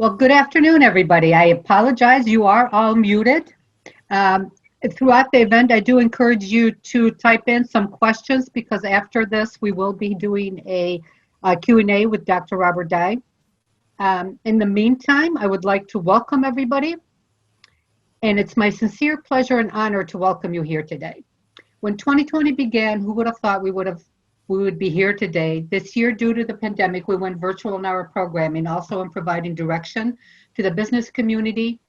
Well, good afternoon, everybody. I apologize. You are all muted. Um, Throughout the event, I do encourage you to type in some questions because after this, we will be doing a Q&A with Dr. Robert Dye. In the meantime, I would like to welcome everybody, and it's my sincere pleasure and honor to welcome you here today. When 2020 began, who would have thought we would be here today? This year, due to the pandemic, we went virtual in our programming, also in providing direction to the business community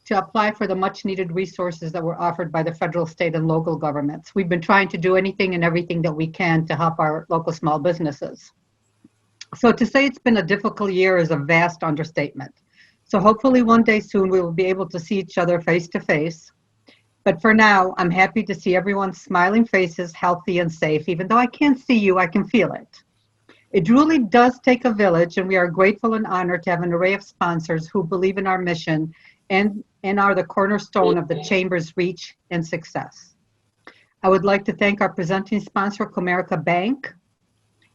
to apply for the much needed resources that were offered by the federal, state, and local governments. We've been trying to do anything and everything that we can to help our local small businesses. So to say it's been a difficult year is a vast understatement. So hopefully one day soon we will be able to see each other face to face. But for now, I'm happy to see everyone's smiling faces, healthy and safe. Even though I can't see you, I can feel it. It really does take a village, and we are grateful and honored to have an array of sponsors who believe in our mission and are the cornerstone of the Chamber's reach and success. I would like to thank our presenting sponsor, Comerica Bank,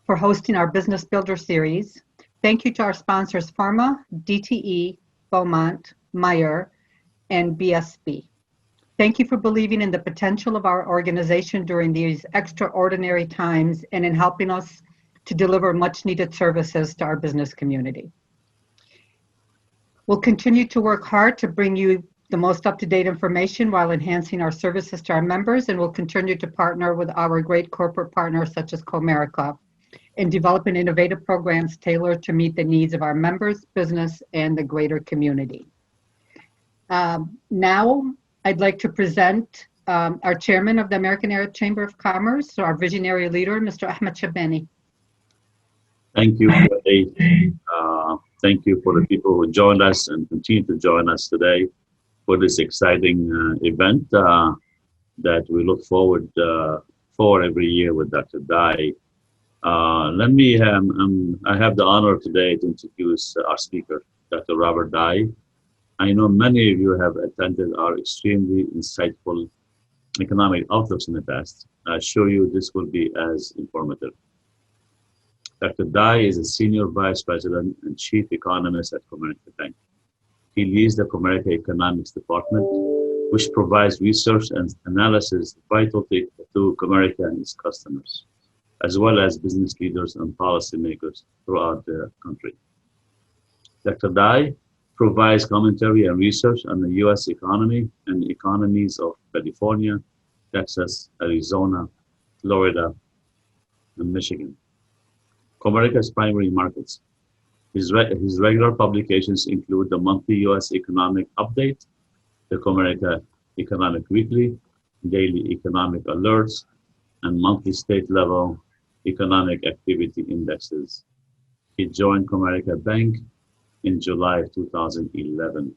for hosting our Business Builder series. Thank you to our sponsors, Pharma, DTE, Beaumont, Meyer, and BSB. Thank you for believing in the potential of our organization during these extraordinary times and in helping us to deliver much needed services to our business community. We'll continue to work hard to bring you the most up-to-date information while enhancing our services to our members, and we'll continue to partner with our great corporate partners such as Comerica in developing innovative programs tailored to meet the needs of our members, business, and the greater community. Now, I'd like to present our chairman of the American Arab Chamber of Commerce, our visionary leader, Mr. Ahmad Chebbani. Thank you, Fay. Thank you for the people who joined us and continue to join us today for this exciting event that we look forward for every year with Dr. Dye. I have the honor today to introduce our speaker, Dr. Robert Dye. I know many of you have attended our extremely insightful economic outlooks in the past. I assure you this will be as informative. Dr. Dye is a Senior Vice President and Chief Economist at Comerica Bank. He leads the Comerica Economics Department, which provides research and analysis vital to Comerica and its customers, as well as business leaders and policymakers throughout the country. Dr. Dye provides commentary and research on the U.S. economy and the economies of California, Texas, Arizona, Florida, and Michigan. Comerica's primary markets. His regular publications include the monthly U.S. Economic Update, the Comerica Economic Weekly, daily economic alerts, and monthly state-level economic activity indexes. He joined Comerica Bank in July of 2011.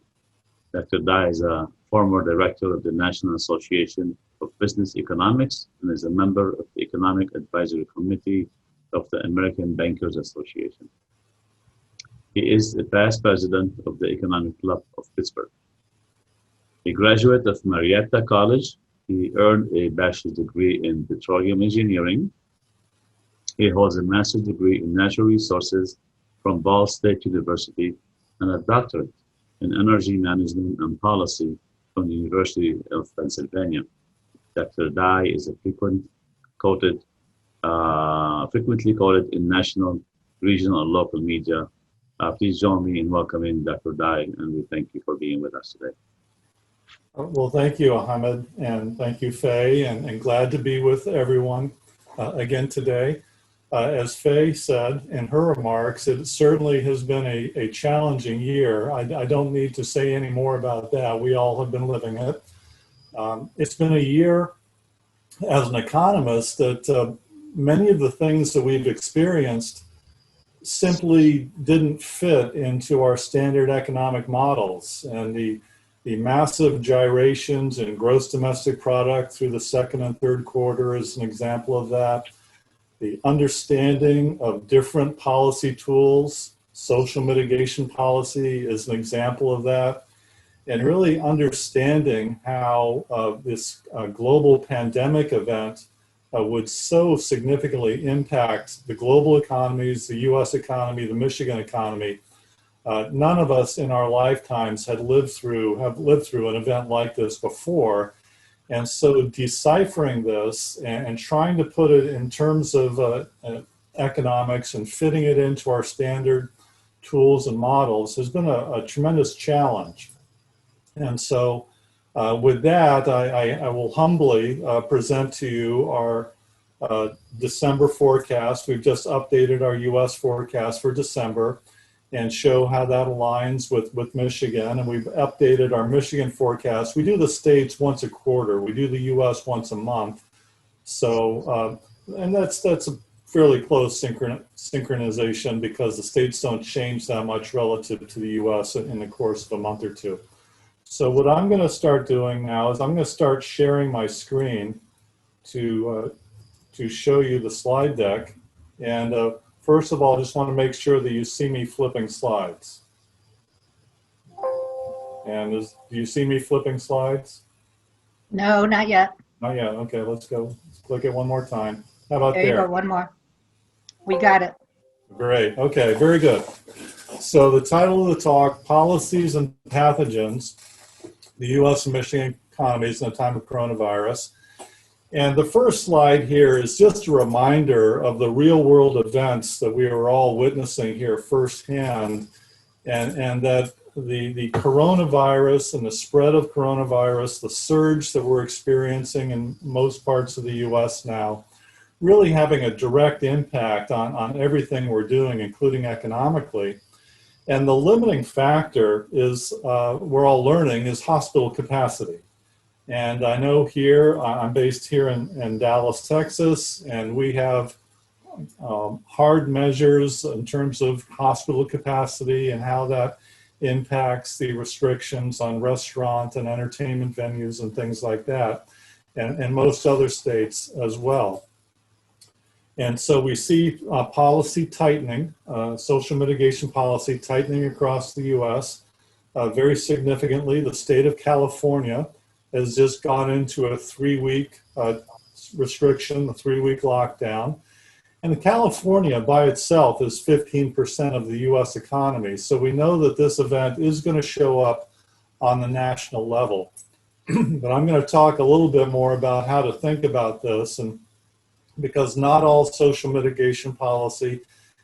Dr. Dye is a former director of the National Association of Business Economics and is a member of the Economic Advisory Committee of the American Bankers Association. He is the past president of the Economic Club of Pittsburgh. A graduate of Marietta College, he earned a bachelor's degree in petroleum engineering. He holds a master's degree in natural resources from Ball State University and a doctorate in energy management and policy from the University of Pennsylvania. Dr. Dye is a frequently quoted in national, regional, and local media. Please join me in welcoming Dr. Dye, and we thank you for being with us today. Well, thank you, Ahmed, and thank you, Fay, and glad to be with everyone again today. As Fay said in her remarks, it certainly has been a challenging year. I don't need to say any more about that. We all have been living it. It's been a year as an economist that many of the things that we've experienced simply didn't fit into our standard economic models. And the massive gyrations in gross domestic product through the second and third quarter is an example of that. The understanding of different policy tools, social mitigation policy is an example of that. And really understanding how this global pandemic event would so significantly impact the global economies, the US economy, the Michigan economy, None of us in our lifetimes have lived through an event like this before. And so deciphering this and trying to put it in terms of economics and fitting it into our standard tools and models has been a tremendous challenge. And so with that, I will humbly present to you our December forecast. We've just updated our US forecast for December and show how that aligns with Michigan. And we've updated our Michigan forecast. We do the states once a quarter. We do the US once a month. So, and that's a fairly close synchronization because the states don't change that much relative to the US in the course of a month or two. So what I'm going to start doing now is I'm going to start sharing my screen to show you the slide deck. And first of all, I just want to make sure that you see me flipping slides. And do you see me flipping slides? No, not yet. Not yet. Okay, let's go. Let's click it one more time. How about There you there? go, one more. We got it. Great. Okay, very good. So the title of the talk, Policies and Pathogens, the U.S. and Michigan Economies in the Time of Coronavirus. And the first slide here is just a reminder of the real world events that we are all witnessing here firsthand, and that the coronavirus and the spread of coronavirus, the surge that we're experiencing in most parts of the US now, really having a direct impact on everything we're doing, including economically. And the limiting factor is, we're all learning, is hospital capacity. And I know here, I'm based here in Dallas, Texas, and we have hard measures in terms of hospital capacity and how that impacts the restrictions on restaurant and entertainment venues and things like that, and most other states as well. And so we see policy tightening, social mitigation policy tightening across the US very significantly. The state of California has just gone into a 3-week restriction, a 3-week lockdown. And California by itself is 15% of the US economy. So we know that this event is going to show up on the national level. But I'm going to talk a little bit more about how to think about this, and because not all social mitigation policy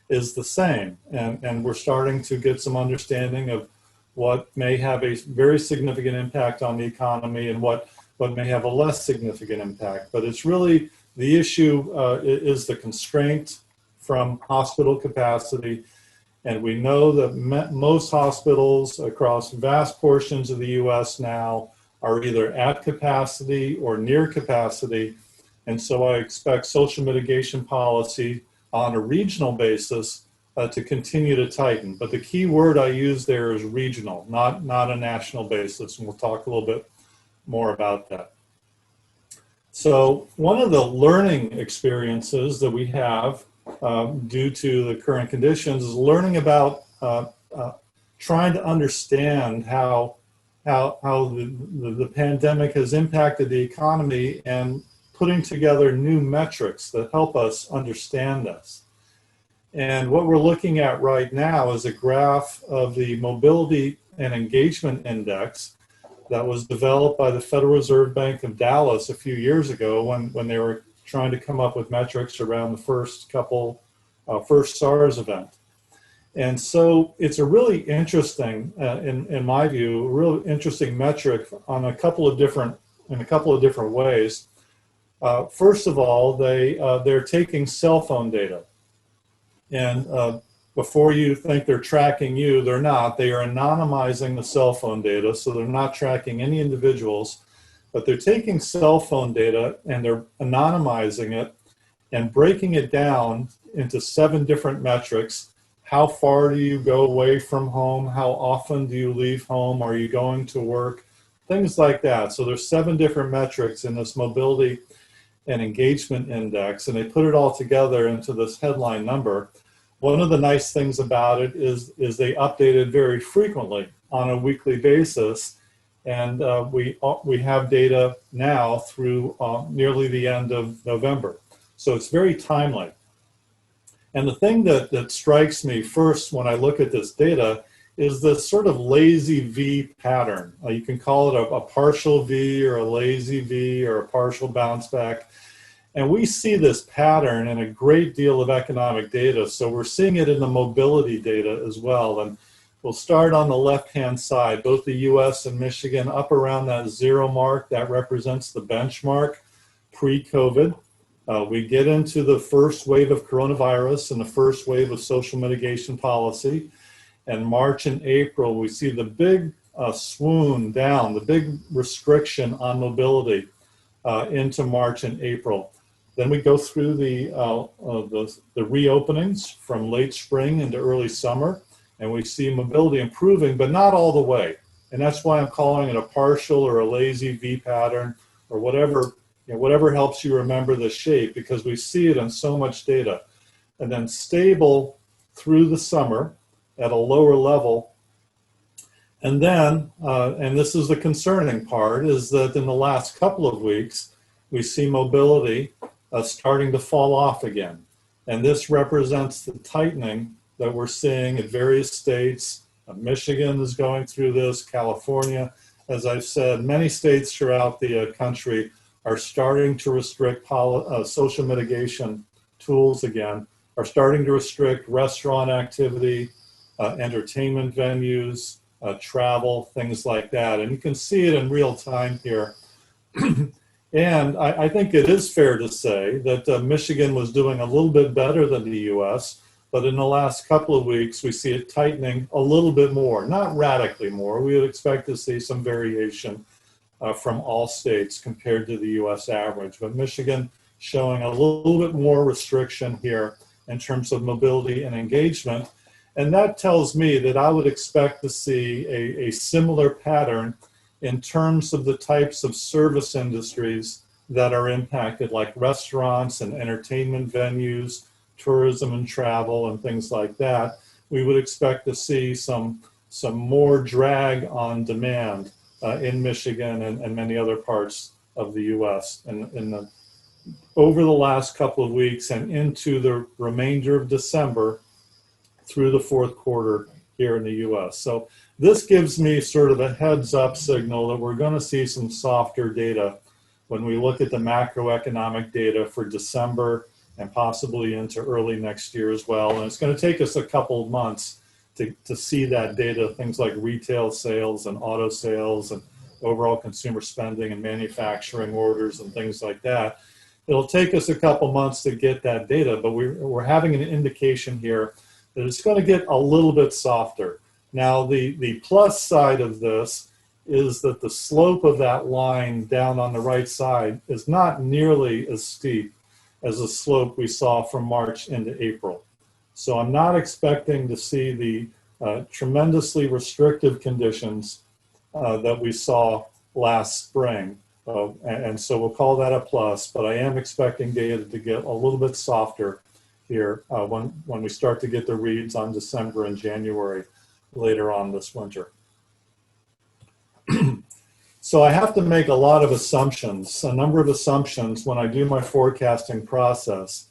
is the same. And we're starting to get some understanding of what may have a very significant impact on the economy and what may have a less significant impact. But it's really, the issue is the constraint from hospital capacity. And we know that most hospitals across vast portions of the US now are either at capacity or near capacity. And so I expect social mitigation policy on a regional basis to continue to tighten. But the key word I use there is regional, not a national basis. And we'll talk a little bit more about that. So one of the learning experiences that we have due to the current conditions is learning about trying to understand how the pandemic has impacted the economy and putting together new metrics that help us understand this. And what we're looking at right now is a graph of the Mobility and Engagement Index that was developed by the Federal Reserve Bank of Dallas a few years ago when they were trying to come up with metrics around the first SARS event. And so it's a really interesting, in my view, a real interesting metric on in a couple of different ways. First of all, they're taking cell phone data. And before you think they're tracking you, they're not. They are anonymizing the cell phone data, so they're not tracking any individuals, but they're taking cell phone data and they're anonymizing it and breaking it down into 7 different metrics. How far do you go away from home? How often do you leave home? Are you going to work? Things like that. So there's 7 different metrics in this Mobility and Engagement Index, and they put it all together into this headline number. One of the nice things about it is they update it very frequently on a weekly basis, and we have data now through nearly the end of November. So it's very timely. And the thing that strikes me first when I look at this data is this sort of lazy V pattern. You can call it a partial V or a lazy V or a partial bounce back. And we see this pattern in a great deal of economic data. So we're seeing it in the mobility data as well. And we'll start on the left-hand side, both the US and Michigan up around that 0 mark. That represents the benchmark pre-COVID. We get into the first wave of coronavirus and the first wave of social mitigation policy. And March and April, we see the big swoon down, the big restriction on mobility into March and April. Then we go through the reopenings from late spring into early summer, and we see mobility improving, but not all the way. And that's why I'm calling it a partial or a lazy V pattern or whatever, whatever helps you remember the shape, because we see it in so much data. And then stable through the summer at a lower level. And then, and this is the concerning part, is that in the last couple of weeks, we see mobility starting to fall off again. And this represents the tightening that we're seeing in various states. Michigan is going through this, California. As I've said, many states throughout the country are starting to restrict social mitigation tools again, are starting to restrict restaurant activity, entertainment venues, travel, things like that. And you can see it in real time here. And I think it is fair to say that Michigan was doing a little bit better than the US, but in the last couple of weeks, we see it tightening a little bit more, not radically more. We would expect to see some variation from all states compared to the US average, but Michigan showing a little bit more restriction here in terms of mobility and engagement. And that tells me that I would expect to see a similar pattern in terms of the types of service industries that are impacted, like restaurants and entertainment venues, tourism and travel and things like that. We would expect to see some more drag on demand in Michigan and many other parts of the US over the last couple of weeks and into the remainder of December through the fourth quarter here in the US. So this gives me sort of a heads up signal that we're going to see some softer data when we look at the macroeconomic data for December and possibly into early next year as well. And it's going to take us a couple of months to see that data, things like retail sales and auto sales and overall consumer spending and manufacturing orders and things like that. It'll take us a couple months to get that data, but we're having an indication here that it's going to get a little bit softer. Now, the plus side of this is that the slope of that line down on the right side is not nearly as steep as the slope we saw from March into April. So I'm not expecting to see the tremendously restrictive conditions that we saw last spring. And so we'll call that a plus, but I am expecting data to get a little bit softer here when we start to get the reads on December and January later on this winter. So I have to make a lot of assumptions, a number of assumptions when I do my forecasting process.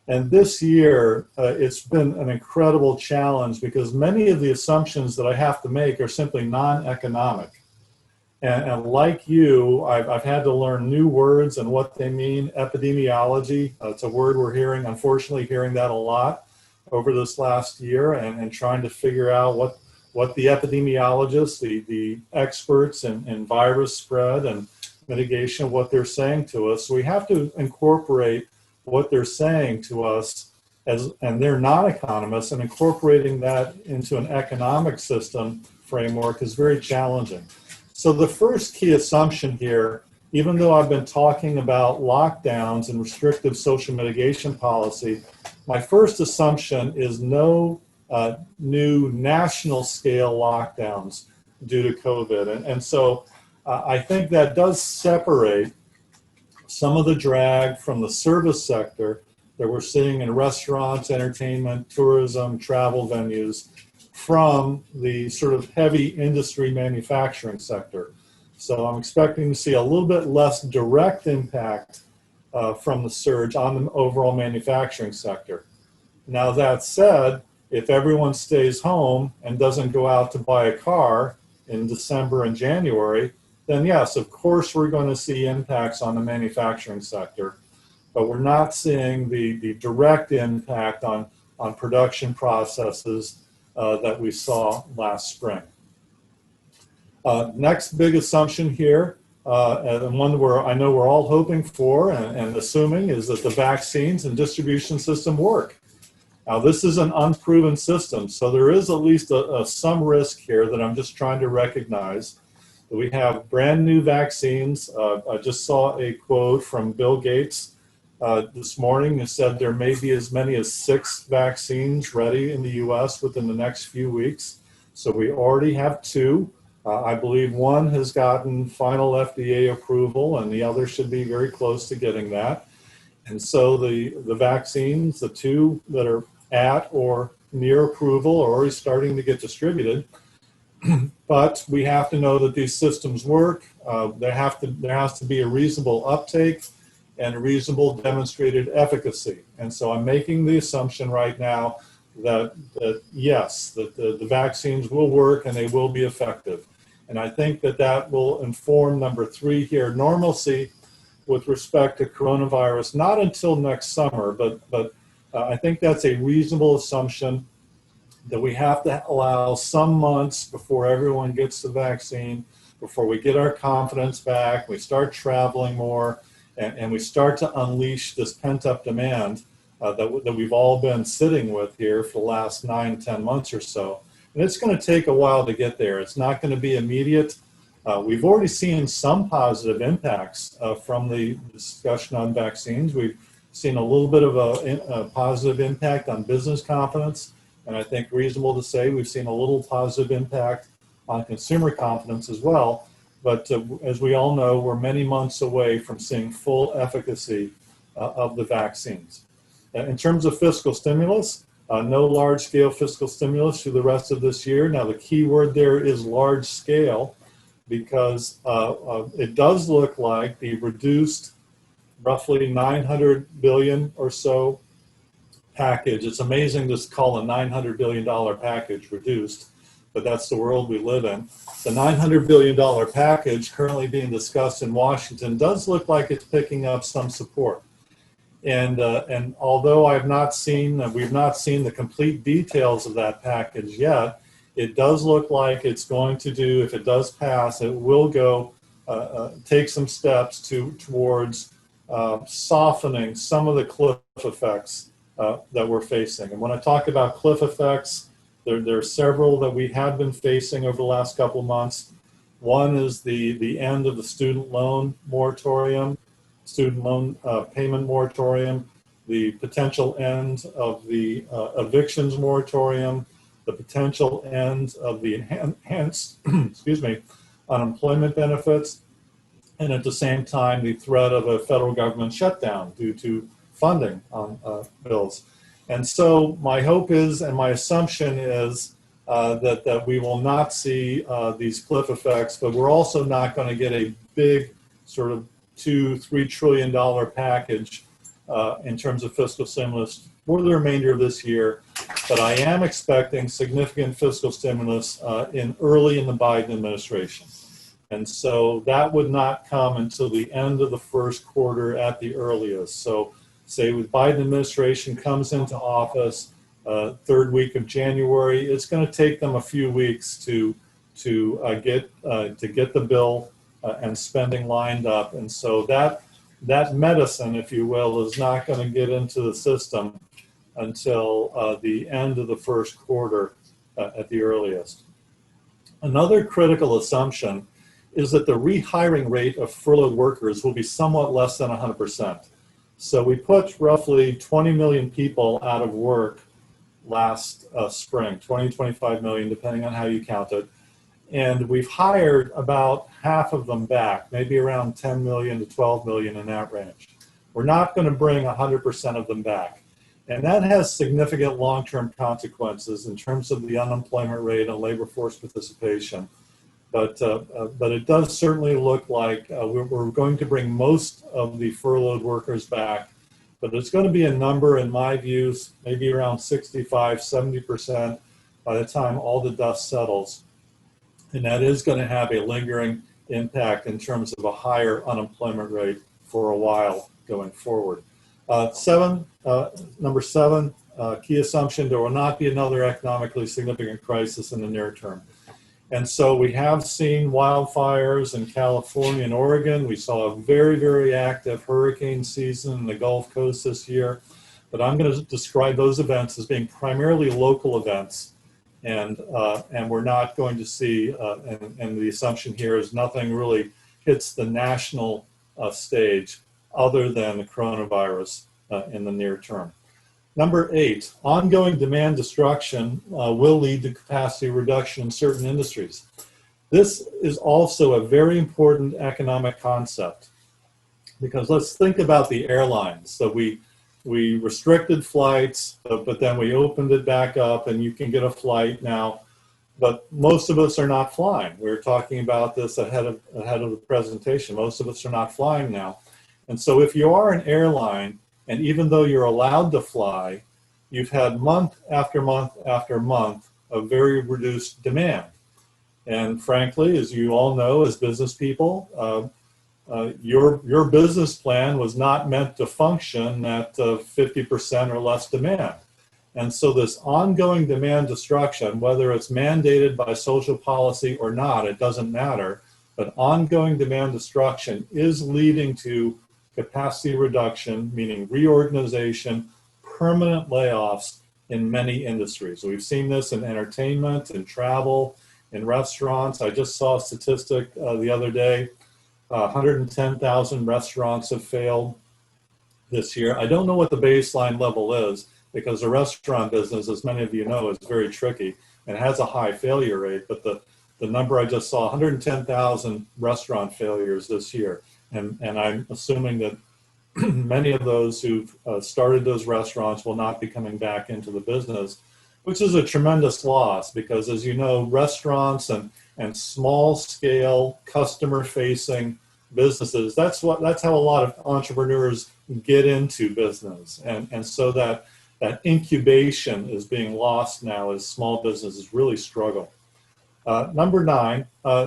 And this year, it's been an incredible challenge because many of the assumptions that I have to make are simply non-economic. And like you, I've had to learn new words and what they mean. Epidemiology, it's a word we're hearing, unfortunately hearing that a lot over this last year, and trying to figure out what the epidemiologists, the experts in virus spread and mitigation, what they're saying to us. So we have to incorporate what they're saying to us, and they're non-economists, and incorporating that into an economic system framework is very challenging. So the first key assumption here, even though I've been talking about lockdowns and restrictive social mitigation policy, my first assumption is no new national scale lockdowns due to COVID. And so I think that does separate some of the drag from the service sector that we're seeing in restaurants, entertainment, tourism, travel venues from the sort of heavy industry manufacturing sector. So I'm expecting to see a little bit less direct impact from the surge on the overall manufacturing sector. Now that said, if everyone stays home and doesn't go out to buy a car in December and January, then yes, of course, we're going to see impacts on the manufacturing sector, but we're not seeing the direct impact on production processes that we saw last spring. Next big assumption here, and one where I know we're all hoping for and assuming, is that the vaccines and distribution system work. Now, this is an unproven system, so there is at least some risk here that I'm just trying to recognize. We have brand new vaccines. I just saw a quote from Bill Gates this morning who said there may be as many as 6 vaccines ready in the US within the next few weeks. So we already have 2. I believe one has gotten final FDA approval and the other should be very close to getting that. And so the vaccines, the 2 that are at or near approval, are already starting to get distributed. But we have to know that these systems work. There has to be a reasonable uptake and a reasonable demonstrated efficacy. And so I'm making the assumption right now that yes, that the vaccines will work and they will be effective. And I think that will inform number 3 here, normalcy with respect to coronavirus, not until next summer, but I think that's a reasonable assumption that we have to allow some months before everyone gets the vaccine, before we get our confidence back, we start traveling more, and we start to unleash this pent-up demand that we've all been sitting with here for the last 9, 10 months or so. And it's going to take a while to get there. It's not going to be immediate. We've already seen some positive impacts from the discussion on vaccines. We've seen a little bit of a positive impact on business confidence. And I think reasonable to say we've seen a little positive impact on consumer confidence as well. But as we all know, we're many months away from seeing full efficacy of the vaccines. In terms of fiscal stimulus, no large-scale fiscal stimulus through the rest of this year. Now, the key word there is large scale, because it does look like the reduced roughly $900 billion or so package. It's amazing to call a $900 billion package reduced, but that's the world we live in. The $900 billion package currently being discussed in Washington does look like it's picking up some support. And although we've not seen the complete details of that package yet, it does look like it's going to do, if it does pass, it will go take some steps towards softening some of the cliff effects that we're facing. And when I talk about cliff effects, there are several that we have been facing over the last couple of months. One is the end of the student loan moratorium, student loan payment moratorium, the potential end of the evictions moratorium, the potential end of the enhanced unemployment benefits, and at the same time, the threat of a federal government shutdown due to funding on bills. And so my hope is, and my assumption is, that we will not see these cliff effects, but we're also not going to get a big sort of $2-3 trillion package in terms of fiscal stimulus for the remainder of this year. But I am expecting significant fiscal stimulus early in the Biden administration. And so that would not come until the end of the first quarter at the earliest. So say with Biden administration comes into office, third week of January, it's going to take them a few weeks to get the bill and spending lined up. And so that medicine, if you will, is not going to get into the system until the end of the first quarter at the earliest. Another critical assumption is that the rehiring rate of furloughed workers will be somewhat less than 100%. So we put roughly 20 million people out of work last spring, 20, 25 million, depending on how you count it. And we've hired about half of them back, maybe around 10 million to 12 million in that range. We're not going to bring 100% of them back. And that has significant long-term consequences in terms of the unemployment rate and labor force participation. But it does certainly look like we're going to bring most of the furloughed workers back, but it's going to be a number, in my views, maybe around 65, 70% by the time all the dust settles. And that is going to have a lingering impact in terms of a higher unemployment rate for a while going forward. Number seven, key assumption, there will not be another economically significant crisis in the near term. And so we have seen wildfires in California and Oregon. We saw a very, very active hurricane season in the Gulf Coast this year. But I'm going to describe those events as being primarily local events. And we're not going to see, and the assumption here is nothing really hits the national stage other than the coronavirus in the near term. Number 8, ongoing demand destruction will lead to capacity reduction in certain industries. This is also a very important economic concept, because let's think about the airlines. So we restricted flights, but then we opened it back up and you can get a flight now, but most of us are not flying. We were talking about this ahead of the presentation. Most of us are not flying now. And so if you are an airline, and even though you're allowed to fly, you've had month after month after month of very reduced demand. And frankly, as you all know, as business people, your business plan was not meant to function at 50% or less demand. And so this ongoing demand destruction, whether it's mandated by social policy or not, it doesn't matter, but ongoing demand destruction is leading to capacity reduction, meaning reorganization, permanent layoffs in many industries. We've seen this in entertainment, in travel, in restaurants. I just saw a statistic the other day, 110,000 restaurants have failed this year. I don't know what the baseline level is, because the restaurant business, as many of you know, is very tricky and has a high failure rate, but the number I just saw, 110,000 restaurant failures this year. And I'm assuming that many of those who've started those restaurants will not be coming back into the business, which is a tremendous loss, because as you know, restaurants and small scale customer facing businesses, that's how a lot of entrepreneurs get into business. And so that incubation is being lost now as small businesses really struggle. Number 9,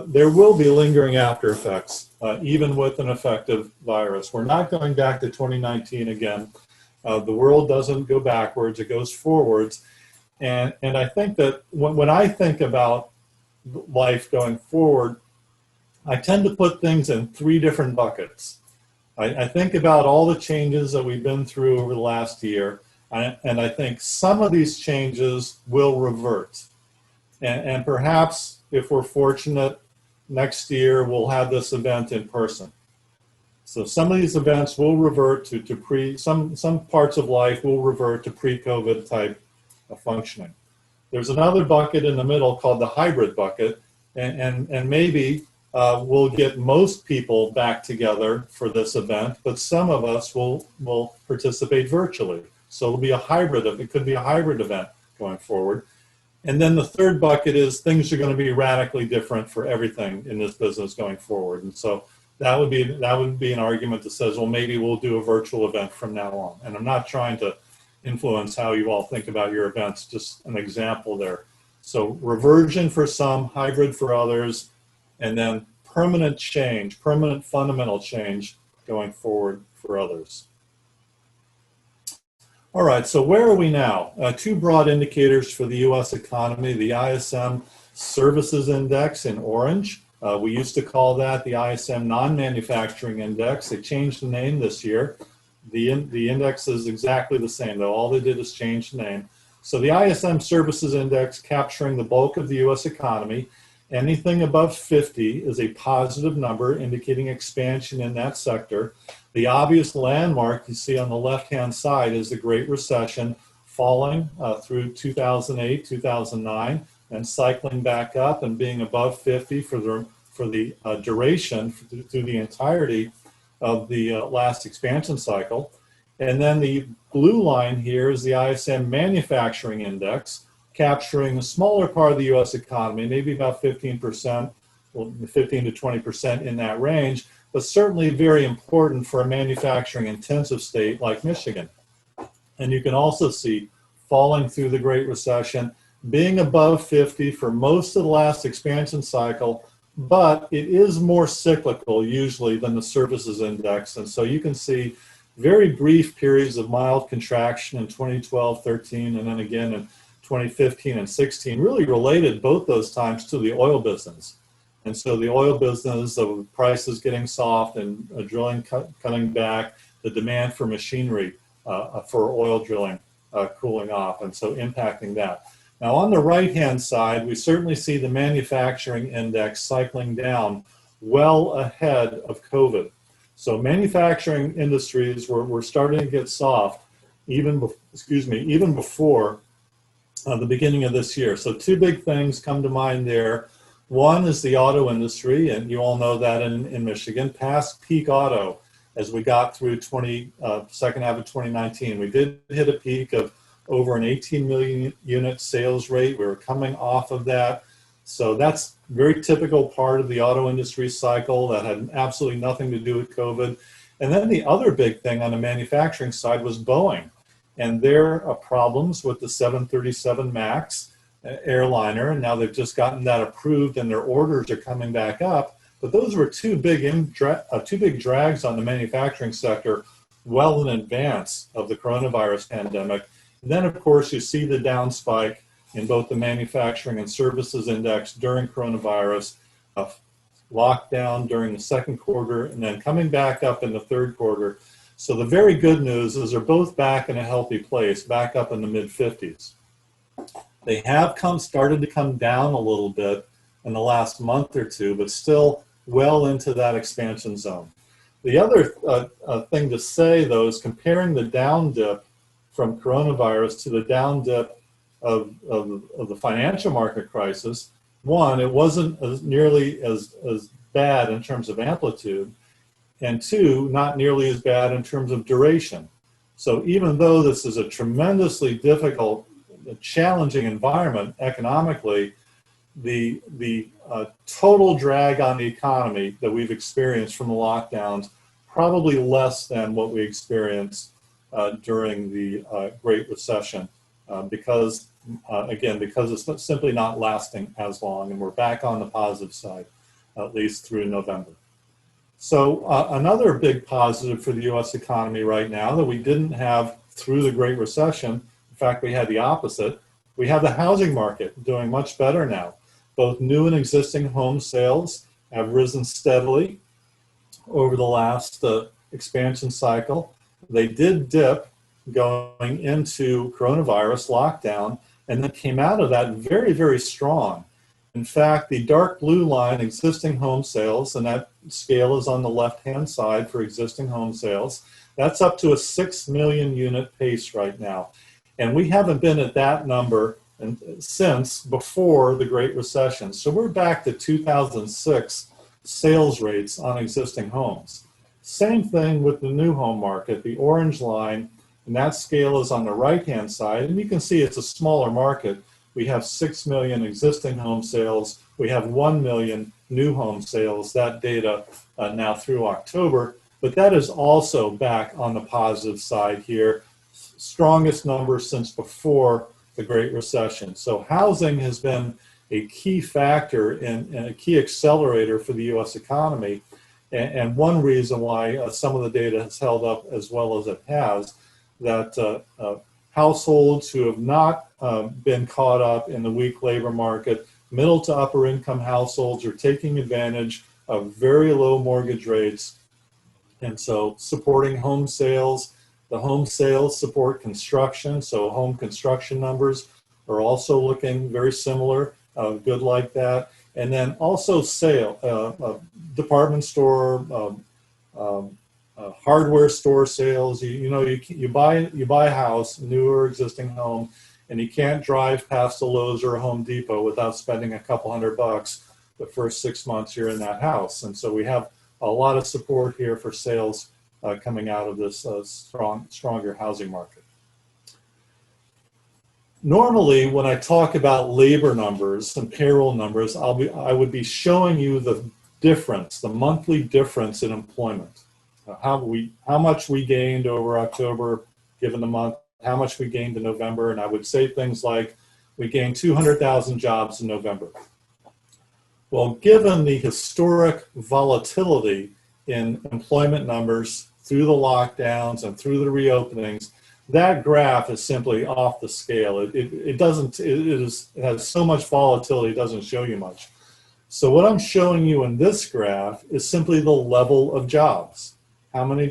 there will be lingering after effects, even with an effective virus. We're not going back to 2019 again. The world doesn't go backwards, it goes forwards. And I think that when I think about life going forward, I tend to put things in 3 different buckets. I think about all the changes that we've been through over the last year, and I think some of these changes will revert. And perhaps, if we're fortunate, next year we'll have this event in person. So some of these events will revert to some parts of life will revert to pre-COVID type of functioning. There's another bucket in the middle called the hybrid bucket, and maybe we'll get most people back together for this event, but some of us will participate virtually. So it'll be a hybrid, it could be a hybrid event going forward. And then the third bucket is things are going to be radically different for everything in this business going forward. And so that would be an argument that says, well, maybe we'll do a virtual event from now on. And I'm not trying to influence how you all think about your events, just an example there. So reversion for some, hybrid for others, and then permanent change, permanent fundamental change going forward for others. All right, so where are we now? 2 broad indicators for the U.S. economy, the ISM Services Index in orange. We used to call that the ISM Non-Manufacturing Index. They changed the name this year. The index is exactly the same, though. All they did is change the name. So the ISM Services Index, capturing the bulk of the U.S. economy, anything above 50 is a positive number, indicating expansion in that sector. The obvious landmark you see on the left-hand side is the Great Recession, falling through 2008, 2009, and cycling back up and being above 50 for the duration through the entirety of the last expansion cycle. And then the blue line here is the ISM Manufacturing Index, capturing a smaller part of the U.S. economy, maybe about 15%, well, 15 to 20% in that range, but certainly very important for a manufacturing intensive state like Michigan. And you can also see falling through the Great Recession, being above 50 for most of the last expansion cycle, but it is more cyclical usually than the services index. And so you can see very brief periods of mild contraction in 2012, 13, and then again in 2015 and 16, really related both those times to the oil business. And so the oil business, the prices getting soft and drilling cutting back, the demand for machinery for oil drilling cooling off, and so impacting that. Now on the right-hand side, we certainly see the manufacturing index cycling down well ahead of COVID. So manufacturing industries were starting to get soft even before the beginning of this year. So two big things come to mind there. One is the auto industry, and you all know that in Michigan, past peak auto as we got through second half of 2019. We did hit a peak of over an 18 million unit sales rate. We were coming off of that. So that's very typical part of the auto industry cycle that had absolutely nothing to do with COVID. And then the other big thing on the manufacturing side was Boeing and their problems with the 737 MAX airliner. And now they've just gotten that approved and their orders are coming back up. But those were two big drags on the manufacturing sector well in advance of the coronavirus pandemic. And then, of course, you see the down spike in both the manufacturing and services index during coronavirus, lockdown during the second quarter, and then coming back up in the third quarter. So the very good news is they're both back in a healthy place, back up in the mid-50s. They have started to come down a little bit in the last month or two, but still well into that expansion zone. The other thing to say, though, is comparing the down dip from coronavirus to the down dip of the financial market crisis. One, it wasn't nearly as bad in terms of amplitude, and two, not nearly as bad in terms of duration. So even though this is a tremendously difficult, challenging environment economically, the total drag on the economy that we've experienced from the lockdowns, probably less than what we experienced during the Great Recession, because it's simply not lasting as long, and we're back on the positive side, at least through November. So another big positive for the U.S. economy right now that we didn't have through the Great Recession, in fact, we had the opposite. We have the housing market doing much better now. Both new and existing home sales have risen steadily over the last expansion cycle. They did dip going into coronavirus lockdown and then came out of that very, very strong. In fact, the dark blue line, existing home sales, and that scale is on the left-hand side for existing home sales, that's up to a 6 million unit pace right now. And we haven't been at that number since before the Great Recession. So we're back to 2006 sales rates on existing homes. Same thing with the new home market, the orange line, and that scale is on the right-hand side. And you can see it's a smaller market. We have 6 million existing home sales. We have 1 million new home sales, that data now through October. But that is also back on the positive side here. Strongest number since before the Great Recession. So housing has been a key factor and a key accelerator for the U.S. economy. And one reason why some of the data has held up as well as it has, that households who have not been caught up in the weak labor market, middle to upper income households are taking advantage of very low mortgage rates. And so supporting home sales, the home sales support construction. So home construction numbers are also looking very similar, good like that. And then also department store, hardware store sales. You buy a house, new or existing home, and you can't drive past a Lowe's or a Home Depot without spending a couple $100 the first 6 months you're in that house. And so we have a lot of support here for sales coming out of this stronger housing market. Normally, when I talk about labor numbers and payroll numbers, I would be showing you difference, the monthly difference in employment. How much we gained over October, given the month, how much we gained in November, and I would say things like we gained 200,000 jobs in November. Well, given the historic volatility in employment numbers through the lockdowns and through the reopenings, that graph is simply off the scale. It has so much volatility, it doesn't show you much. So what I'm showing you in this graph is simply the level of jobs. How many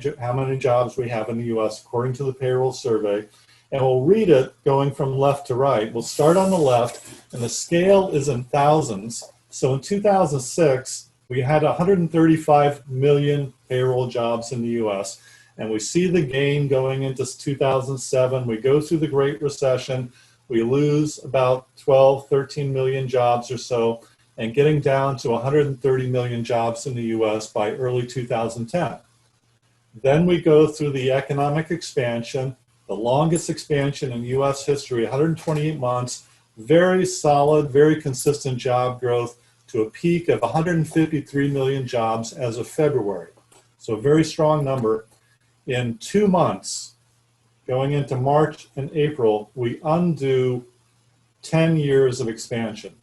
jobs we have in the US according to the payroll survey. And we'll read it going from left to right. We'll start on the left, and the scale is in thousands. So in 2006, we had 135 million payroll jobs in the US. And we see the gain going into 2007. We go through the Great Recession. We lose about 12, 13 million jobs or so, and getting down to 130 million jobs in the US by early 2010. Then we go through the economic expansion, the longest expansion in US history, 128 months, very solid, very consistent job growth to a peak of 153 million jobs as of February. So a very strong number. In 2 months, going into March and April, we undo 10 years of expansion,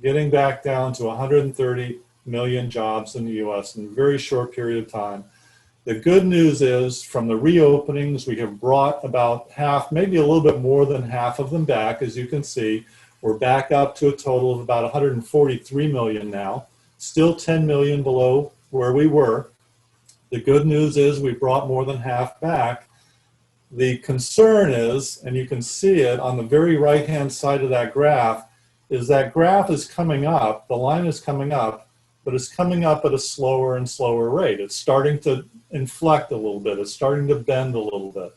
getting back down to 130 million jobs in the US in a very short period of time. The good news is from the reopenings, we have brought about half, maybe a little bit more than half of them back. As you can see, we're back up to a total of about 143 million now, still 10 million below where we were. The good news is we brought more than half back. The concern is, and you can see it on the very right-hand side of that graph is coming up, the line is coming up, but it's coming up at a slower and slower rate. It's starting to inflect a little bit. It's starting to bend a little bit.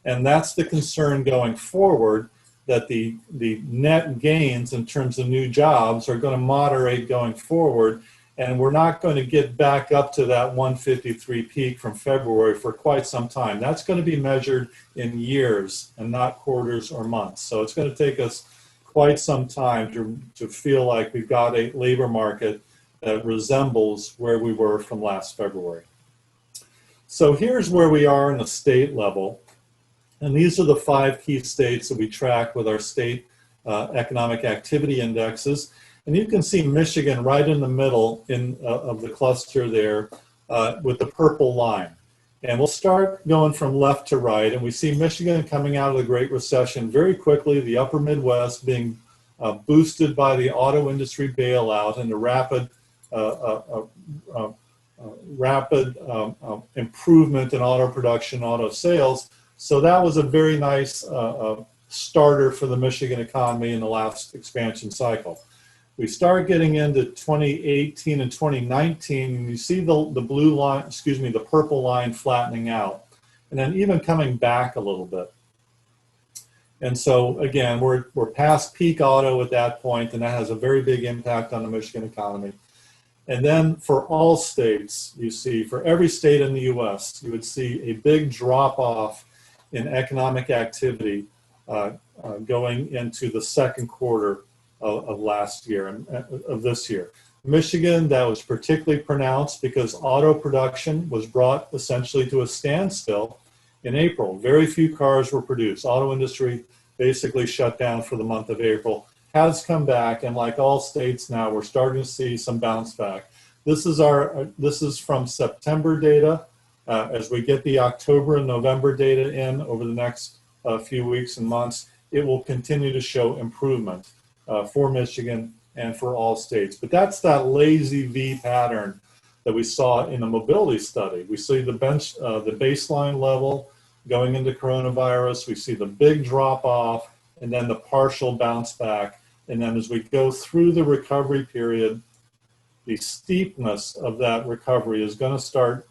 And that's the concern going forward, that the net gains in terms of new jobs are going to moderate going forward. And we're not going to get back up to that 153 peak from February for quite some time. That's going to be measured in years and not quarters or months. So it's going to take us quite some time to feel like we've got a labor market that resembles where we were from last February. So here's where we are in the state level. And these are the 5 key states that we track with our state economic activity indexes. And you can see Michigan right in the middle of the cluster there with the purple line. And we'll start going from left to right. And we see Michigan coming out of the Great Recession very quickly, the upper Midwest being boosted by the auto industry bailout and the rapid improvement in auto production, auto sales. So that was a very nice starter for the Michigan economy in the last expansion cycle. We start getting into 2018 and 2019, and you see the blue line, the purple line flattening out, and then even coming back a little bit. And so again, we're past peak auto at that point, and that has a very big impact on the Michigan economy. And then for all states, you see, for every state in the US, you would see a big drop off in economic activity going into the second quarter of last year and of this year. Michigan, that was particularly pronounced because auto production was brought essentially to a standstill in April. Very few cars were produced. Auto industry basically shut down for the month of April. Has come back, and like all states now, we're starting to see some bounce back. This is from September data. As we get the October and November data in over the next few weeks and months, it will continue to show improvement for Michigan and for all states. But that's that lazy V pattern that we saw in the mobility study. We see the baseline level going into coronavirus. We see the big drop off and then the partial bounce back. And then as we go through the recovery period, the steepness of that recovery is going to start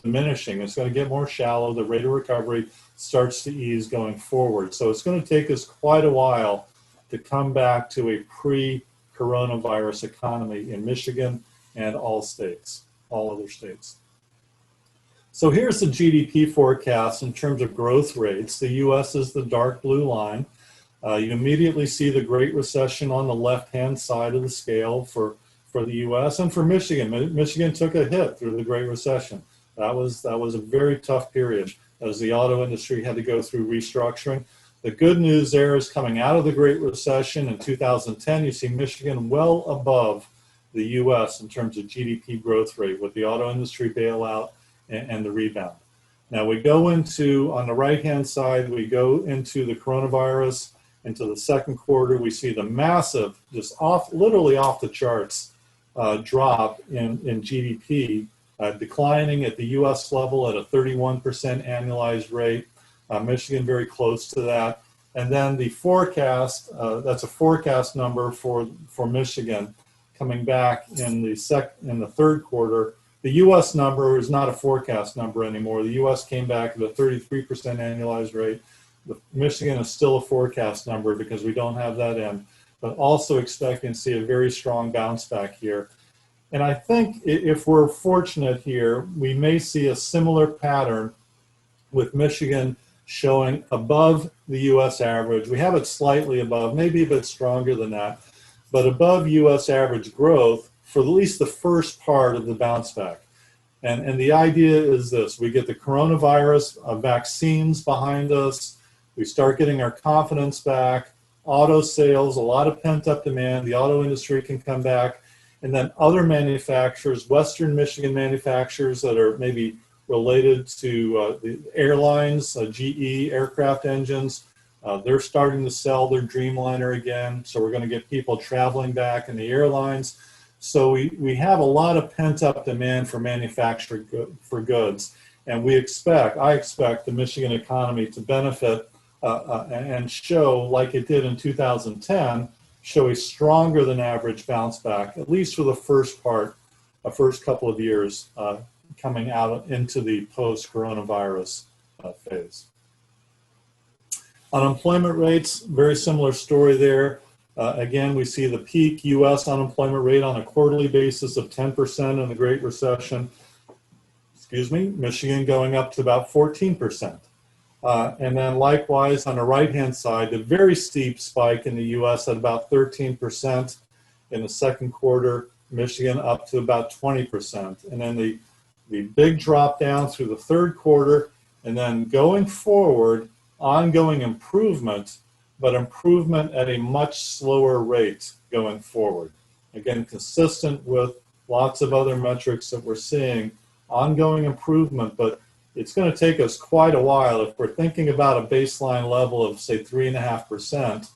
diminishing. It's going to get more shallow. The rate of recovery starts to ease going forward. So it's going to take us quite a while to come back to a pre-coronavirus economy in Michigan and all states, all other states. So here's the GDP forecast in terms of growth rates. The US is the dark blue line. You immediately see the Great Recession on the left-hand side of the scale for for the U.S. and for Michigan. Michigan took a hit through the Great Recession. That was a very tough period as the auto industry had to go through restructuring. The good news there is coming out of the Great Recession in 2010, you see Michigan well above the U.S. in terms of GDP growth rate with the auto industry bailout and the rebound. Now we go into, on the right-hand side, we go into the coronavirus, into the second quarter. We see the massive, just literally off the charts drop in GDP, declining at the U.S. level at a 31% annualized rate. Michigan very close to that. And then the forecast, that's a forecast number for Michigan coming back in the third quarter. The U.S. number is not a forecast number anymore. The U.S. came back at a 33% annualized rate. Michigan is still a forecast number because we don't have that in, but also expecting to see a very strong bounce back here. And I think if we're fortunate here, we may see a similar pattern with Michigan showing above the U.S. average. We have it slightly above, maybe a bit stronger than that, but above U.S. average growth for at least the first part of the bounce back. And the idea is this: we get the coronavirus vaccines behind us, we start getting our confidence back, auto sales, a lot of pent-up demand, the auto industry can come back, and then other manufacturers, Western Michigan manufacturers that are maybe related to the airlines, GE aircraft engines, they're starting to sell their Dreamliner again, so we're going to get people traveling back in the airlines. So we have a lot of pent-up demand for manufactured goods, and I expect the Michigan economy to benefit and show, like it did in 2010, show a stronger than average bounce back, at least for the first couple of years coming out into the post-coronavirus phase. Unemployment rates, very similar story there. Again, we see the peak U.S. unemployment rate on a quarterly basis of 10% in the Great Recession. Michigan going up to about 14%. And then likewise on the right-hand side, the very steep spike in the U.S. at about 13% in the second quarter, Michigan up to about 20%. And then the big drop down through the third quarter, and then going forward, ongoing improvement, but improvement at a much slower rate going forward. Again, consistent with lots of other metrics that we're seeing, ongoing improvement, but it's going to take us quite a while. If we're thinking about a baseline level of, say, 3.5%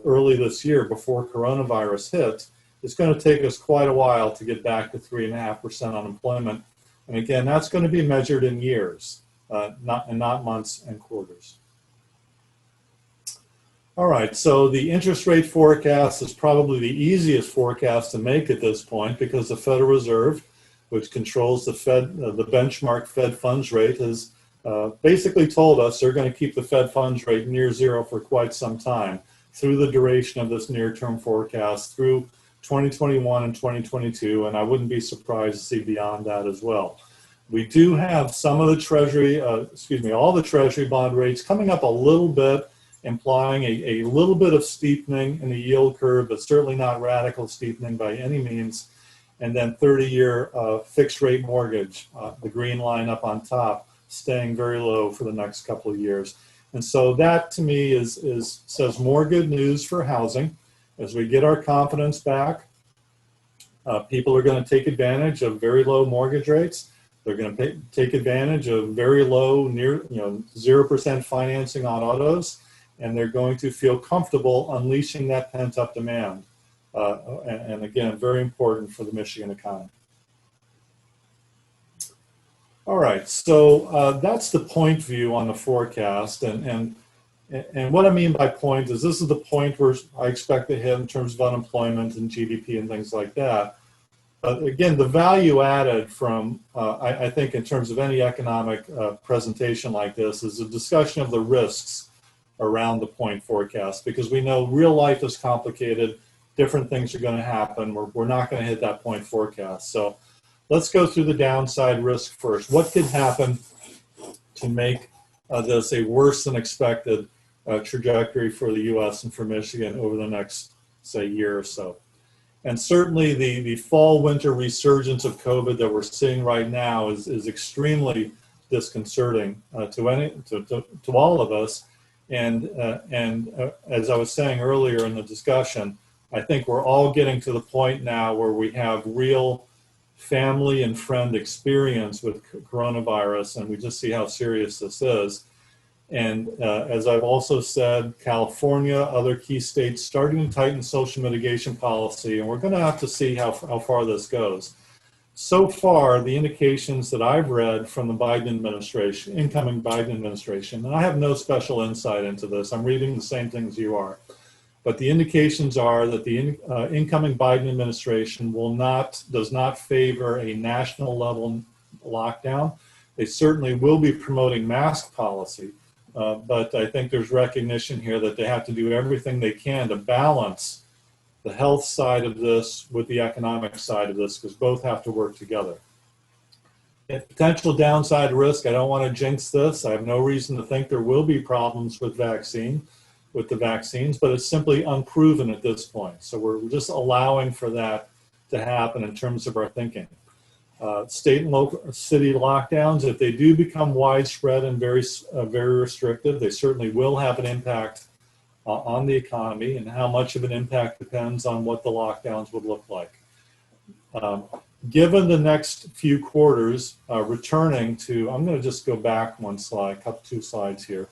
early this year before coronavirus hit, it's going to take us quite a while to get back to 3.5% unemployment. And again, that's going to be measured in years, not months and quarters. All right, so the interest rate forecast is probably the easiest forecast to make at this point because the Federal Reserve, which controls the benchmark Fed funds rate, has basically told us they're going to keep the Fed funds rate near zero for quite some time through the duration of this near-term forecast through 2021 and 2022, and I wouldn't be surprised to see beyond that as well. We do have some of the Treasury, all the Treasury bond rates coming up a little bit, implying a little bit of steepening in the yield curve, but certainly not radical steepening by any means. And then 30-year fixed rate mortgage, the green line up on top, staying very low for the next couple of years. And so that to me says more good news for housing. As we get our confidence back, people are going to take advantage of very low mortgage rates. They're going to take advantage of very low, near 0% financing on autos, and they're going to feel comfortable unleashing that pent-up demand. And again, very important for the Michigan economy. All right, so that's the point view on the forecast. And what I mean by point is this is the point where I expect to hit in terms of unemployment and GDP and things like that. But again, the value added from, I think in terms of any economic presentation like this is a discussion of the risks around the point forecast, because we know real life is complicated. Different things are going to happen. We're not going to hit that point forecast. So let's go through the downside risk first. What could happen to make this a worse than expected trajectory for the U.S. and for Michigan over the next, say, year or so? And certainly the fall-winter resurgence of COVID that we're seeing right now is extremely disconcerting to all of us. And as I was saying earlier in the discussion, I think we're all getting to the point now where we have real family and friend experience with coronavirus, and we just see how serious this is. And as I've also said, California, other key states starting to tighten social mitigation policy, and we're going to have to see how far this goes. So far, the indications that I've read from the Biden administration, incoming Biden administration, and I have no special insight into this, I'm reading the same things you are, but the indications are that the incoming Biden administration does not favor a national level lockdown. They certainly will be promoting mask policy, but I think there's recognition here that they have to do everything they can to balance the health side of this with the economic side of this, because both have to work together. And potential downside risk, I don't want to jinx this. I have no reason to think there will be problems with the vaccines, but it's simply unproven at this point. So we're just allowing for that to happen in terms of our thinking. State and local city lockdowns, if they do become widespread and very restrictive, they certainly will have an impact on the economy, and how much of an impact depends on what the lockdowns would look like. Given the next few quarters, returning to, I'm going to just go back one slide, two slides here.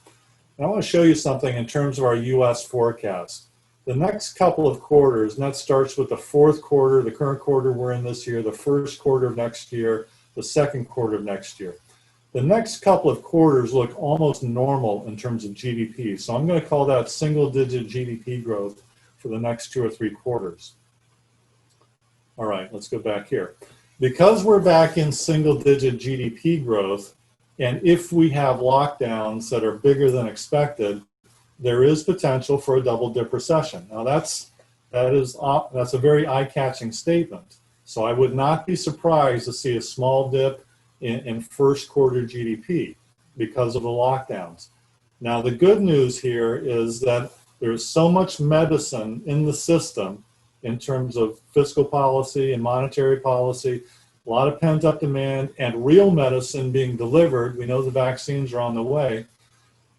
And I want to show you something in terms of our U.S. forecast. The next couple of quarters, and that starts with the fourth quarter, the current quarter we're in this year, the first quarter of next year, the second quarter of next year. The next couple of quarters look almost normal in terms of GDP. So I'm going to call that single-digit GDP growth for the next 2 or 3 quarters. All right, let's go back here. Because we're back in single-digit GDP growth, and if we have lockdowns that are bigger than expected, there is potential for a double-dip recession. Now that's a very eye-catching statement. So I would not be surprised to see a small dip in first quarter GDP because of the lockdowns. Now, the good news here is that there's so much medicine in the system in terms of fiscal policy and monetary policy, a lot of pent-up demand and real medicine being delivered. We know the vaccines are on the way.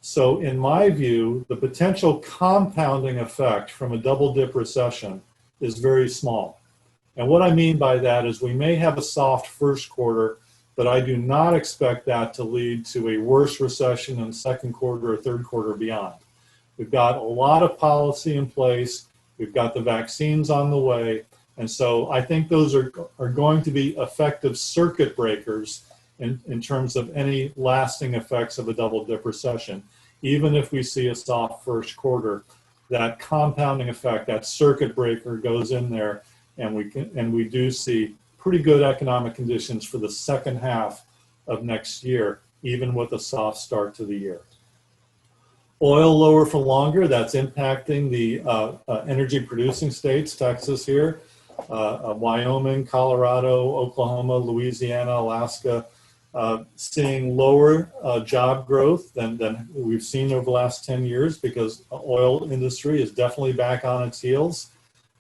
So in my view, the potential compounding effect from a double-dip recession is very small. And what I mean by that is we may have a soft first quarter, but I do not expect that to lead to a worse recession in the second quarter or third quarter beyond. We've got a lot of policy in place. We've got the vaccines on the way. And so I think those are going to be effective circuit breakers in terms of any lasting effects of a double-dip recession. Even if we see a soft first quarter, that compounding effect, that circuit breaker goes in there, and we do see pretty good economic conditions for the second half of next year, even with a soft start to the year. Oil lower for longer, that's impacting the energy producing states, Texas here, Wyoming, Colorado, Oklahoma, Louisiana, Alaska, seeing lower job growth than we've seen over the last 10 years because the oil industry is definitely back on its heels.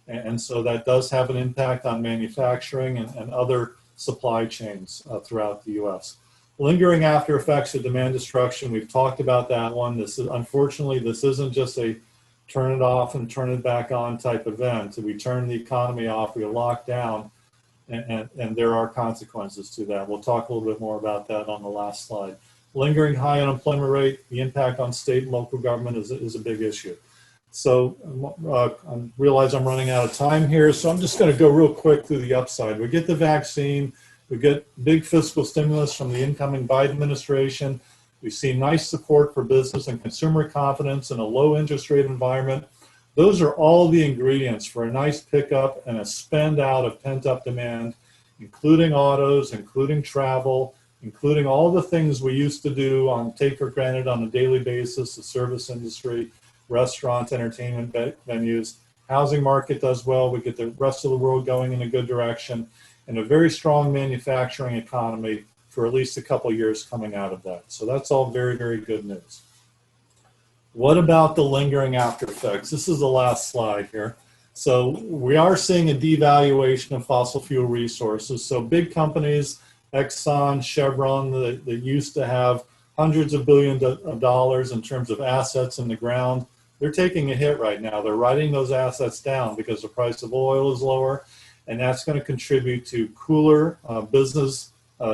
And so that does have an impact on manufacturing and other supply chains throughout the U.S. Lingering after effects of demand destruction, we've talked about that one. Unfortunately, this isn't just a turn it off and turn it back on type event. We turn the economy off, we lock down, and there are consequences to that. We'll talk a little bit more about that on the last slide. Lingering high unemployment rate, the impact on state and local government is a big issue. So I realize I'm running out of time here, so I'm just going to go real quick through the upside. We get the vaccine, we get big fiscal stimulus from the incoming Biden administration. We see nice support for business and consumer confidence in a low interest rate environment. Those are all the ingredients for a nice pickup and a spend out of pent up demand, including autos, including travel, including all the things we used to do take for granted on a daily basis, the service industry, restaurants, entertainment venues. Housing market does well. We get the rest of the world going in a good direction, and a very strong manufacturing economy for at least a couple of years coming out of that. So that's all very, very good news. What about the lingering after effects? This is the last slide here. So we are seeing a devaluation of fossil fuel resources. So big companies, Exxon, Chevron, that used to have hundreds of billions of dollars in terms of assets in the ground, they're taking a hit right now. They're writing those assets down because the price of oil is lower, and that's going to contribute to cooler business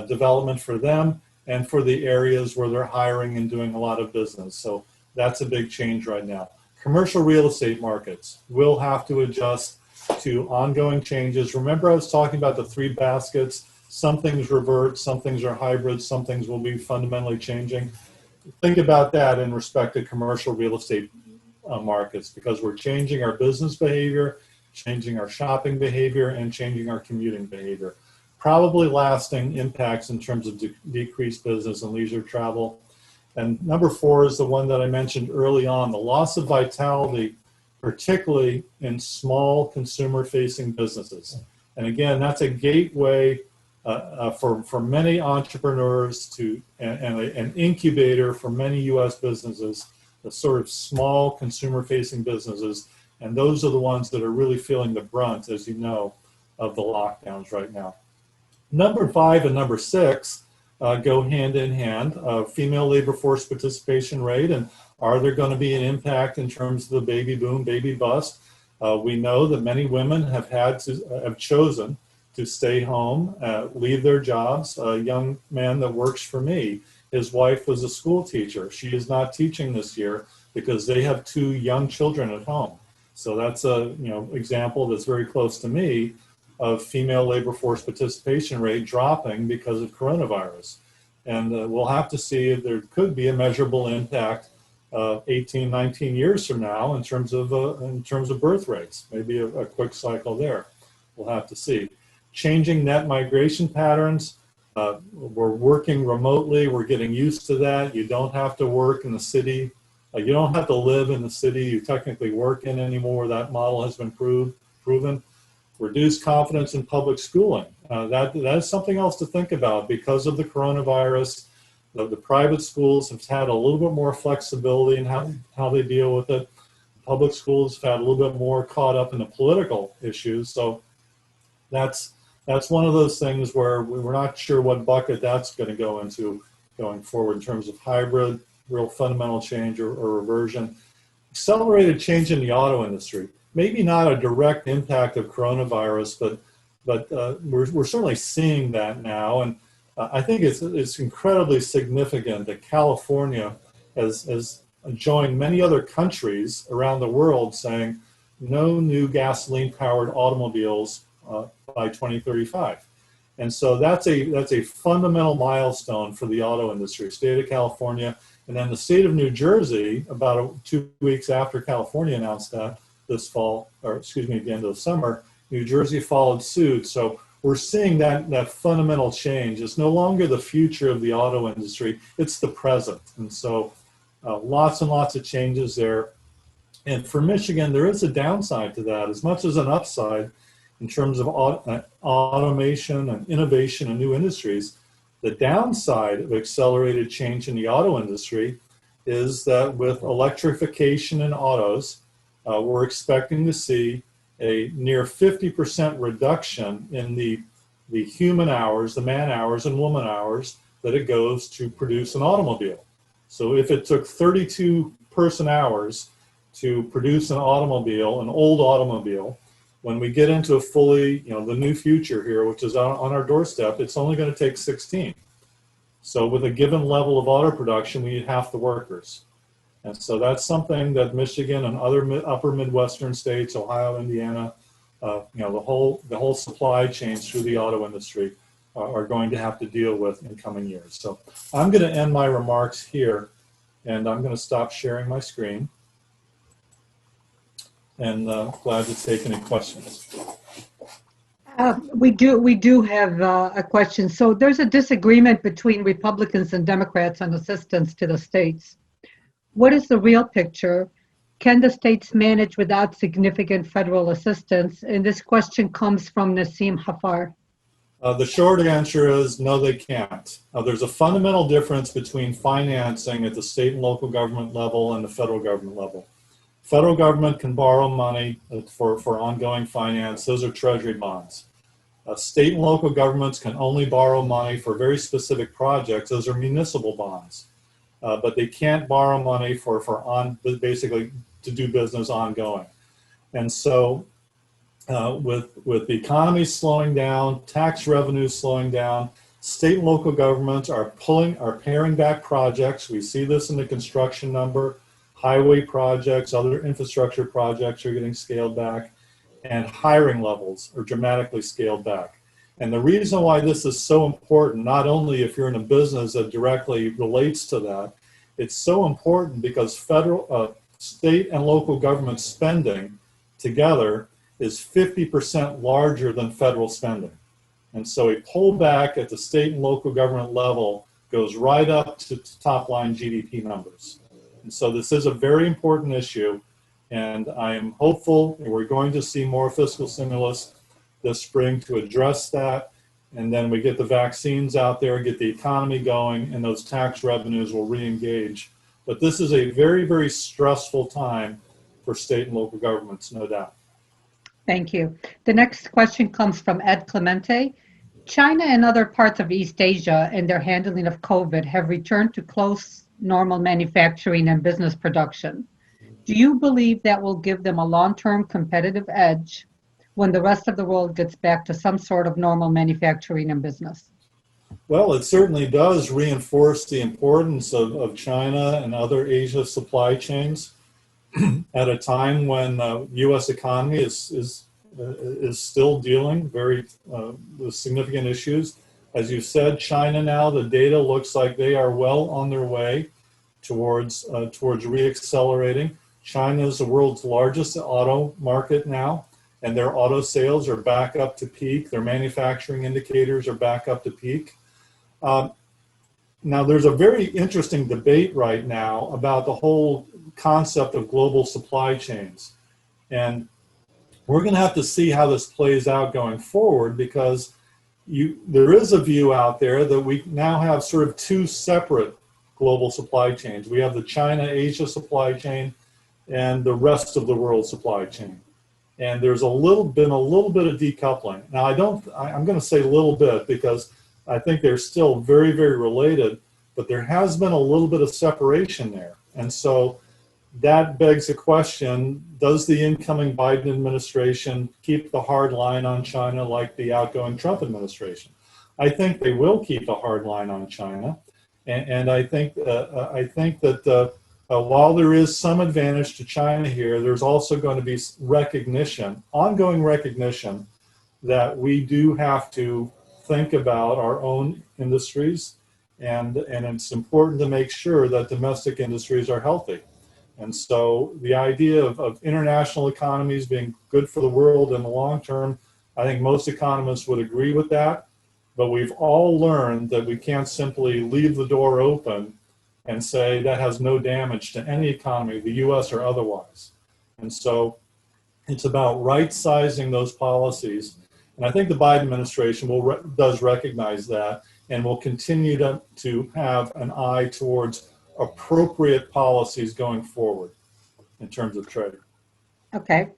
development for them and for the areas where they're hiring and doing a lot of business. So that's a big change right now. Commercial real estate markets will have to adjust to ongoing changes. Remember, I was talking about the three baskets. Some things revert, some things are hybrid, some things will be fundamentally changing. Think about that in respect to commercial real estate markets, because we're changing our business behavior, changing our shopping behavior, and changing our commuting behavior. Probably lasting impacts in terms of decreased business and leisure travel. And number 4 is the one that I mentioned early on, the loss of vitality, particularly in small consumer-facing businesses. And again, that's a gateway for many entrepreneurs to, and an incubator for many U.S. businesses, the sort of small consumer-facing businesses. And those are the ones that are really feeling the brunt, as you know, of the lockdowns right now. Number 5 and number 6 go hand in hand, female labor force participation rate, and are there going to be an impact in terms of the baby boom, baby bust? We know that many women have chosen to stay home, leave their jobs. A young man that works for me, his wife was a school teacher. She is not teaching this year because they have 2 young children at home. So that's a example that's very close to me of female labor force participation rate dropping because of coronavirus. And we'll have to see if there could be a measurable impact 18, 19 years from now in terms of birth rates, maybe a quick cycle there. We'll have to see. Changing net migration patterns. We're working remotely. We're getting used to that. You don't have to work in the city. You don't have to live in the city you technically work in anymore. That model has been proven. Reduced confidence in public schooling. That is something else to think about because of the coronavirus. The private schools have had a little bit more flexibility in how they deal with it. Public schools have had a little bit more caught up in the political issues. So that's one of those things where we're not sure what bucket that's going to go into going forward in terms of hybrid, real fundamental change or reversion. Accelerated change in the auto industry. Maybe not a direct impact of coronavirus, but we're certainly seeing that now. And I think it's incredibly significant that California has joined many other countries around the world saying no new gasoline-powered automobiles by 2035. And so that's a fundamental milestone for the auto industry, state of California. And then the state of New Jersey, about 2 weeks after California announced that this fall, or excuse me, at the end of the summer, New Jersey followed suit. So we're seeing that fundamental change. It's no longer the future of the auto industry, it's the present. And so lots and lots of changes there. And for Michigan, there is a downside to that, as much as an upside in terms of automation and innovation in new industries. The downside of accelerated change in the auto industry is that with electrification in autos, we're expecting to see a near 50% reduction in the human hours, the man hours and woman hours that it goes to produce an automobile. So if it took 32 person hours to produce an automobile, an old automobile, when we get into a fully, the new future here, which is on our doorstep, it's only going to take 16. So with a given level of auto production, we need half the workers. And so that's something that Michigan and other upper Midwestern states, Ohio, Indiana, the whole supply chains through the auto industry are going to have to deal with in coming years. So I'm going to end my remarks here, and I'm going to stop sharing my screen. And glad to take any questions. We do have a question. So there's a disagreement between Republicans and Democrats on assistance to the states. What is the real picture? Can the states manage without significant federal assistance? And this question comes from Nassim Hafar. The short answer is no, they can't. There's a fundamental difference between financing at the state and local government level and the federal government level. Federal government can borrow money for ongoing finance. Those are treasury bonds. State and local governments can only borrow money for very specific projects. Those are municipal bonds. But they can't borrow money for basically to do business ongoing. And so with the economy slowing down, tax revenues slowing down, state and local governments are paring back projects. We see this in the construction number. Highway projects, other infrastructure projects are getting scaled back, and hiring levels are dramatically scaled back. And the reason why this is so important, not only if you're in a business that directly relates to that, it's so important because federal, state and local government spending together is 50% larger than federal spending. And so a pullback at the state and local government level goes right up to top line GDP numbers. And so this is a very important issue, and I am hopeful we're going to see more fiscal stimulus this spring to address that, and then we get the vaccines out there, get the economy going, and those tax revenues will re-engage. But this is a very, very stressful time for state and local governments, no doubt. Thank you. The next question comes from Ed Clemente. China and other parts of East Asia and their handling of COVID have returned to close normal manufacturing and business production. Do you believe that will give them a long-term competitive edge when the rest of the world gets back to some sort of normal manufacturing and business? Well, it certainly does reinforce the importance of China and other Asia supply chains at a time when the U.S. economy is still dealing with significant issues. As you said, China now, the data looks like they are well on their way towards re-accelerating. China is the world's largest auto market now, and their auto sales are back up to peak. Their manufacturing indicators are back up to peak. Now, there's a very interesting debate right now about the whole concept of global supply chains. And we're going to have to see how this plays out going forward, because there is a view out there that we now have sort of two separate global supply chains. We have the China-Asia supply chain and the rest of the world supply chain. And there's been a little bit of decoupling. Now, I'm going to say a little bit because I think they're still very, very related, but there has been a little bit of separation there. And so that begs the question, does the incoming Biden administration keep the hard line on China like the outgoing Trump administration? I think they will keep a hard line on China. And I think that while there is some advantage to China here, there's also going to be ongoing recognition that we do have to think about our own industries, and it's important to make sure that domestic industries are healthy. And so the idea of international economies being good for the world in the long term, I think most economists would agree with that. But we've all learned that we can't simply leave the door open and say that has no damage to any economy, the US or otherwise. And so it's about right-sizing those policies. And I think the Biden administration does recognize that and will continue to have an eye towards appropriate policies going forward in terms of trade. Okay.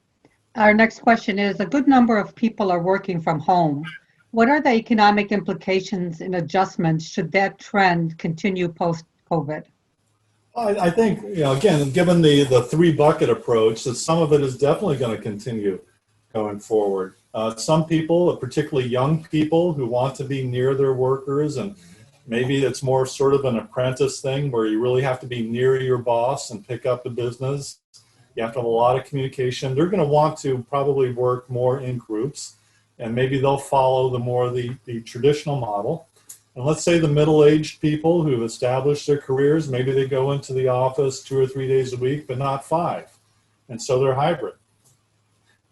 Our next question is, a good number of people are working from home. What are the economic implications and adjustments should that trend continue post-COVID? I think, again, given the three bucket approach, that some of it is definitely going to continue going forward. Some people, particularly young people who want to be near their workers, and maybe it's more sort of an apprentice thing where you really have to be near your boss and pick up the business. You have to have a lot of communication. They're going to want to probably work more in groups, and maybe they'll follow the traditional model. And let's say the middle-aged people who've established their careers, maybe they go into the office 2 or 3 days a week, but not 5. And so they're hybrid.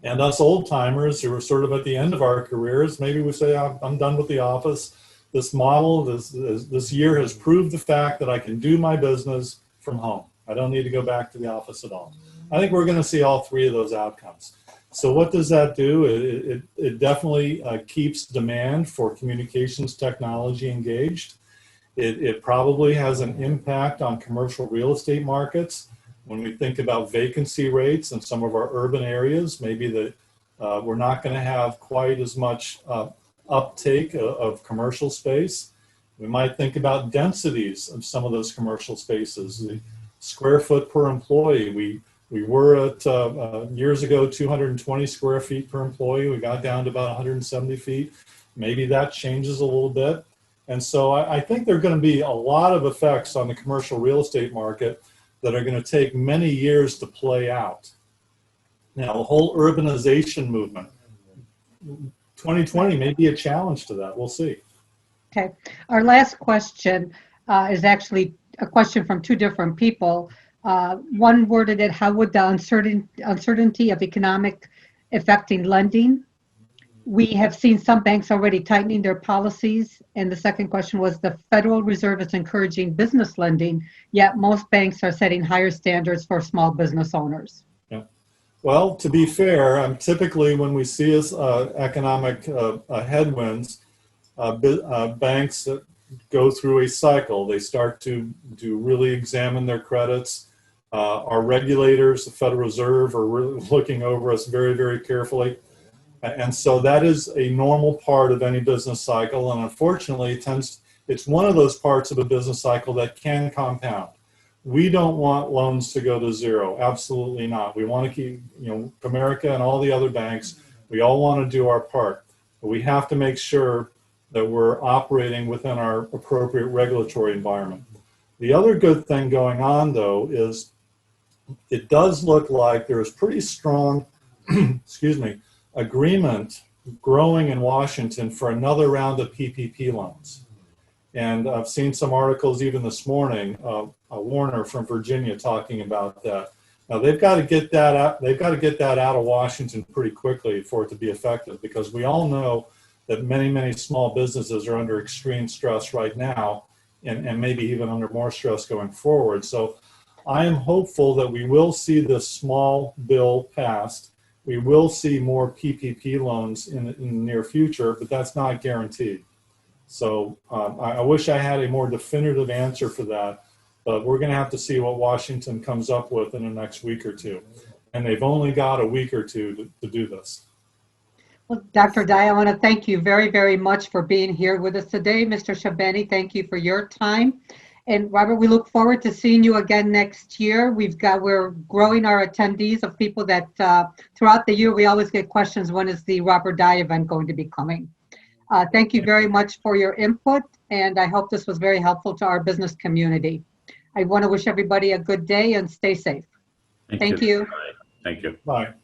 And us old-timers who are sort of at the end of our careers, maybe we say, I'm done with the office. This model, this year has proved the fact that I can do my business from home. I don't need to go back to the office at all. I think we're going to see all three of those outcomes. So what does that do? It definitely keeps demand for communications technology engaged. It probably has an impact on commercial real estate markets. When we think about vacancy rates in some of our urban areas, maybe that we're not going to have quite as much uptake of commercial space. We might think about densities of some of those commercial spaces, the square foot per employee. We were at, years ago, 220 square feet per employee. We got down to about 170 feet. Maybe that changes a little bit. And so I think there are going to be a lot of effects on the commercial real estate market that are going to take many years to play out. Now, the whole urbanization movement, 2020 may be a challenge to that. We'll see. Okay. Our last question is actually a question from two different people. One worded it, how would the uncertainty of economic affecting lending? We have seen some banks already tightening their policies. And the second question was, the Federal Reserve is encouraging business lending, yet most banks are setting higher standards for small business owners. Yeah. Well, to be fair, typically when we see economic headwinds, banks go through a cycle. They start to really examine their credits. Our regulators, the Federal Reserve, are really looking over us very, very carefully. And so that is a normal part of any business cycle. And unfortunately, it's one of those parts of a business cycle that can compound. We don't want loans to go to zero. Absolutely not. We want to keep, Comerica and all the other banks, we all want to do our part. But we have to make sure that we're operating within our appropriate regulatory environment. The other good thing going on, though, is it does look like there is pretty strong, agreement growing in Washington for another round of PPP loans. And I've seen some articles even this morning, Warner from Virginia talking about that. Now they've got to get that out. They've got to get that out of Washington pretty quickly for it to be effective, because we all know that many, many small businesses are under extreme stress right now, and maybe even under more stress going forward. So I am hopeful that we will see this small bill passed. We will see more PPP loans in the near future, but that's not guaranteed. So I wish I had a more definitive answer for that, but we're going to have to see what Washington comes up with in the next week or two. And they've only got a week or two to do this. Well, Dr. Dye, I want to thank you very, very much for being here with us today. Mr. Chebbani, thank you for your time. And Robert, we look forward to seeing you again next year. We're growing our attendees of people that throughout the year, we always get questions, when is the Robert Dye event going to be coming? Thank you very much for your input, and I hope this was very helpful to our business community. I want to wish everybody a good day and stay safe. Thank you. You. Bye. Thank you. Bye.